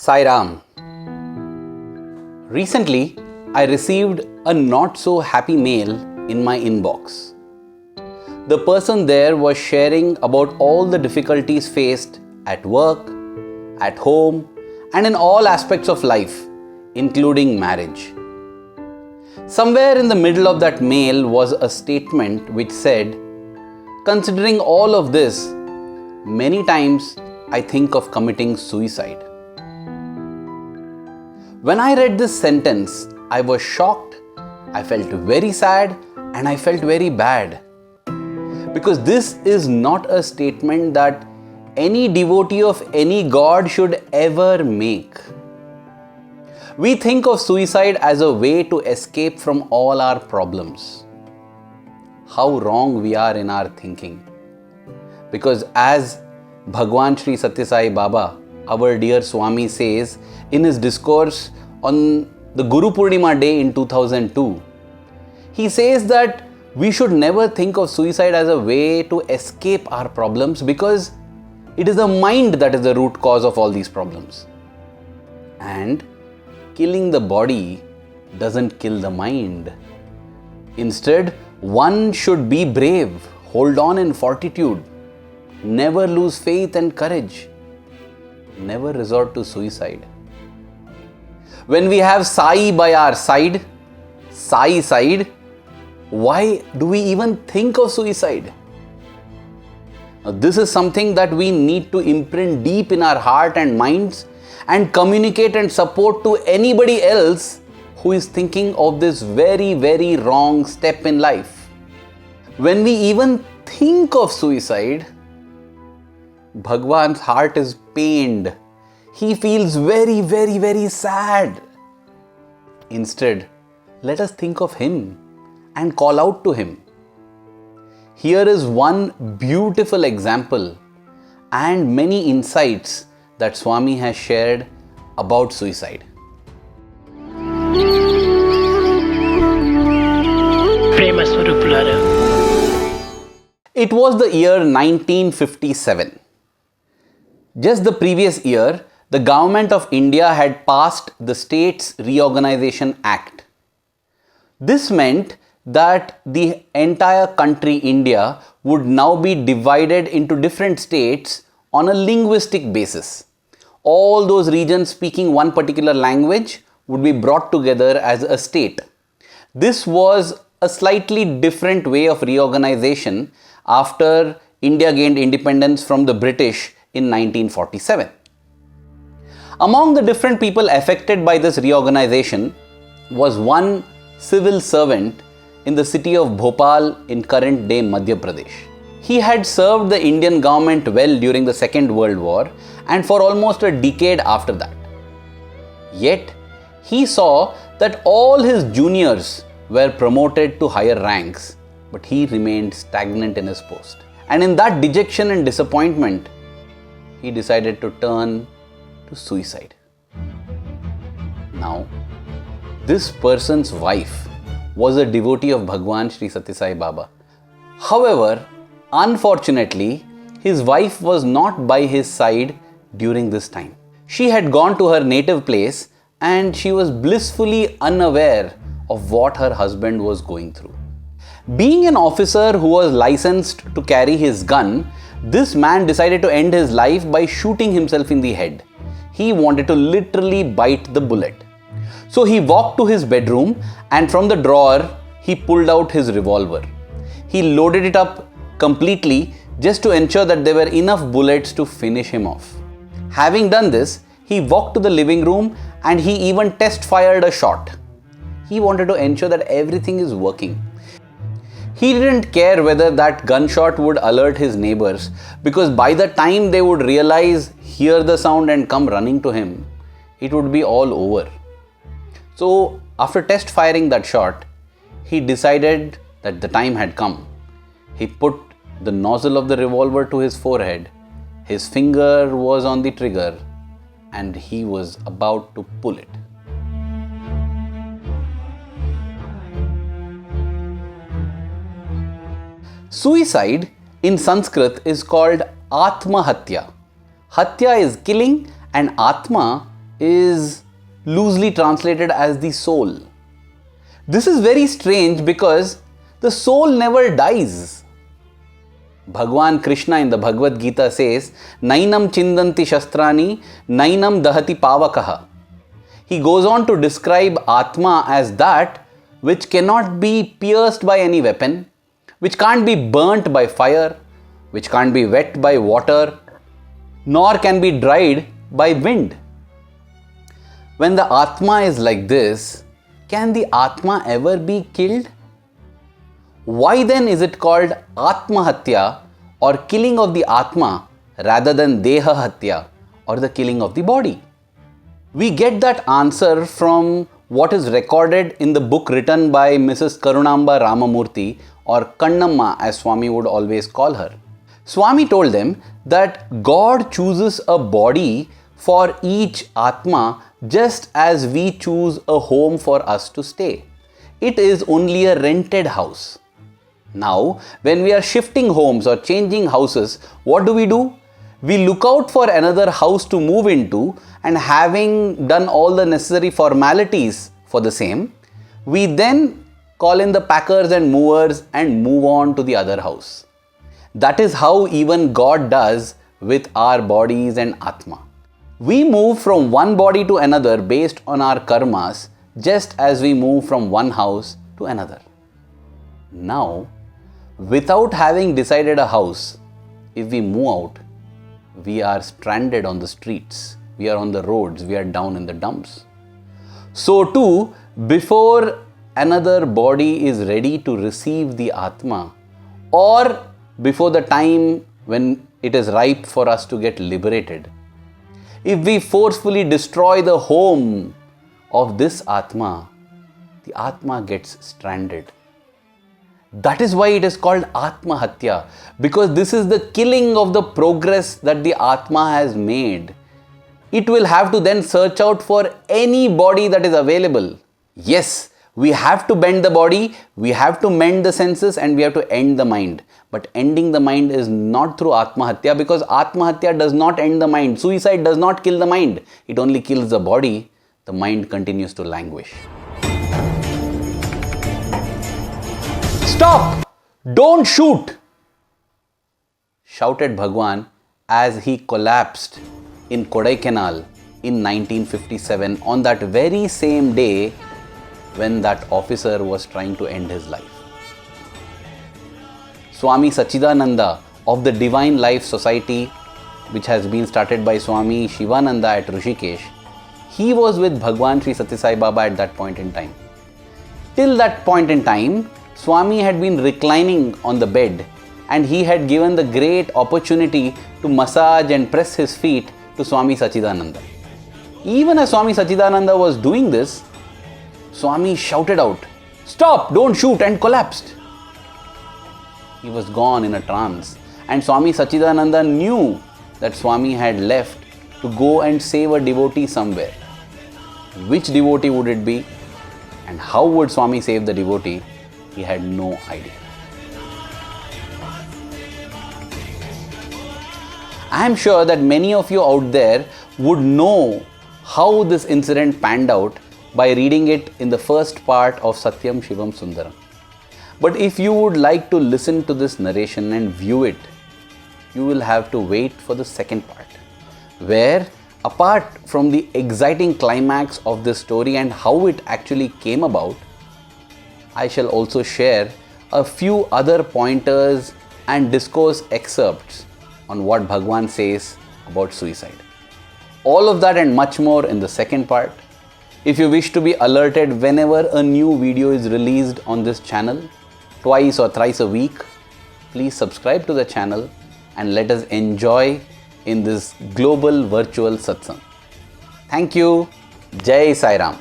Sai Ram. Recently, I received a not so happy mail in my inbox. The person there was sharing about all the difficulties faced at work, at home, and in all aspects of life, including marriage. Somewhere in the middle of that mail was a statement which said, "Considering all of this, many times I think of committing suicide." When I read this sentence, I was shocked, I felt very sad, and I felt very bad. Because this is not a statement that any devotee of any god should ever make. We think of suicide as a way to escape from all our problems. How wrong we are in our thinking. Because as Bhagwan Sri Sathya Sai Baba, our dear Swami, says in his discourse on the Guru Purnima day in 2002, he says that we should never think of suicide as a way to escape our problems because it is the mind that is the root cause of all these problems. And killing the body doesn't kill the mind. Instead, one should be brave, hold on in fortitude, never lose faith and courage, never resort to suicide. When we have Sai by our side, Sai side, why do we even think of suicide? Now, this is something that we need to imprint deep in our heart and minds and communicate and support to anybody else who is thinking of this very, very wrong step in life. When we even think of suicide, Bhagwan's heart is pained. He feels very, very, very sad. Instead, let us think of him and call out to him. Here is one beautiful example and many insights that Swami has shared about suicide. It was the year 1957. Just the previous year, the government of India had passed the States Reorganization Act. This meant that the entire country, India, would now be divided into different states on a linguistic basis. All those regions speaking one particular language would be brought together as a state. This was a slightly different way of reorganization after India gained independence from the British in 1947. Among the different people affected by this reorganization was one civil servant in the city of Bhopal in current day Madhya Pradesh. He had served the Indian government well during the Second World War and for almost a decade after that. Yet, he saw that all his juniors were promoted to higher ranks, but he remained stagnant in his post. And in that dejection and disappointment, he decided to turn to suicide. Now, this person's wife was a devotee of Bhagwan Sri Sathya Sai Baba. However, unfortunately, his wife was not by his side during this time. She had gone to her native place and she was blissfully unaware of what her husband was going through. Being an officer who was licensed to carry his gun, this man decided to end his life by shooting himself in the head. He wanted to literally bite the bullet. So he walked to his bedroom and from the drawer, he pulled out his revolver. He loaded it up completely just to ensure that there were enough bullets to finish him off. Having done this, he walked to the living room and he even test fired a shot. He wanted to ensure that everything is working. He didn't care whether that gunshot would alert his neighbors because by the time they would realize, hear the sound and come running to him, it would be all over. So after test firing that shot, he decided that the time had come. He put the nozzle of the revolver to his forehead, his finger was on the trigger and he was about to pull it. Suicide in Sanskrit is called Atma Hatya. Hatya is killing and Atma is loosely translated as the soul. This is very strange because the soul never dies. Bhagwan Krishna in the Bhagavad Gita says, Nainam chindanti shastrani, nainam dahati pavakaha. He goes on to describe Atma as that which cannot be pierced by any weapon, which can't be burnt by fire, which can't be wet by water, nor can be dried by wind. When the Atma is like this, can the Atma ever be killed? Why then is it called Atmahatya or killing of the Atma rather than Deha Hatya or the killing of the body? We get that answer from what is recorded in the book written by Mrs. Karunamba Ramamurthy or Kannamma as Swami would always call her. Swami told them that God chooses a body for each Atma just as we choose a home for us to stay. It is only a rented house. Now, when we are shifting homes or changing houses, what do? We look out for another house to move into, and having done all the necessary formalities for the same, we then call in the packers and movers and move on to the other house. That is how even God does with our bodies and Atma. We move from one body to another based on our karmas, just as we move from one house to another. Now, without having decided a house, if we move out, we are stranded on the streets, we are on the roads, we are down in the dumps. So too, before another body is ready to receive the Atma, or before the time when it is ripe for us to get liberated, if we forcefully destroy the home of this Atma, the Atma gets stranded. That is why it is called Atmahatya, because this is the killing of the progress that the Atma has made. It will have to then search out for any body that is available. Yes, we have to bend the body, we have to mend the senses, and we have to end the mind. But ending the mind is not through Atmahatya, because Atmahatya does not end the mind. Suicide does not kill the mind. It only kills the body. The mind continues to languish. Stop! Don't shoot! Shouted Bhagwan as he collapsed in Kodaikanal in 1957 on that very same day when that officer was trying to end his life. Swami Sachidananda of the Divine Life Society, which has been started by Swami Shivananda at Rishikesh, he was with Bhagwan Sri Sathya Sai Baba at that point in time. Till that point in time, Swami had been reclining on the bed and he had given the great opportunity to massage and press his feet to Swami Sachidananda. Even as Swami Sachidananda was doing this, Swami shouted out, "Stop! Don't shoot!" and collapsed. He was gone in a trance, and Swami Sachidananda knew that Swami had left to go and save a devotee somewhere. Which devotee would it be, and how would Swami save the devotee? He had no idea. I am sure that many of you out there would know how this incident panned out by reading it in the first part of Satyam Shivam Sundaram. But if you would like to listen to this narration and view it, you will have to wait for the second part, where apart from the exciting climax of this story and how it actually came about, I shall also share a few other pointers and discourse excerpts on what Bhagwan says about suicide. All of that and much more in the second part. If you wish to be alerted whenever a new video is released on this channel, twice or thrice a week, please subscribe to the channel and let us enjoy in this global virtual satsang. Thank you. Jai Sai Ram.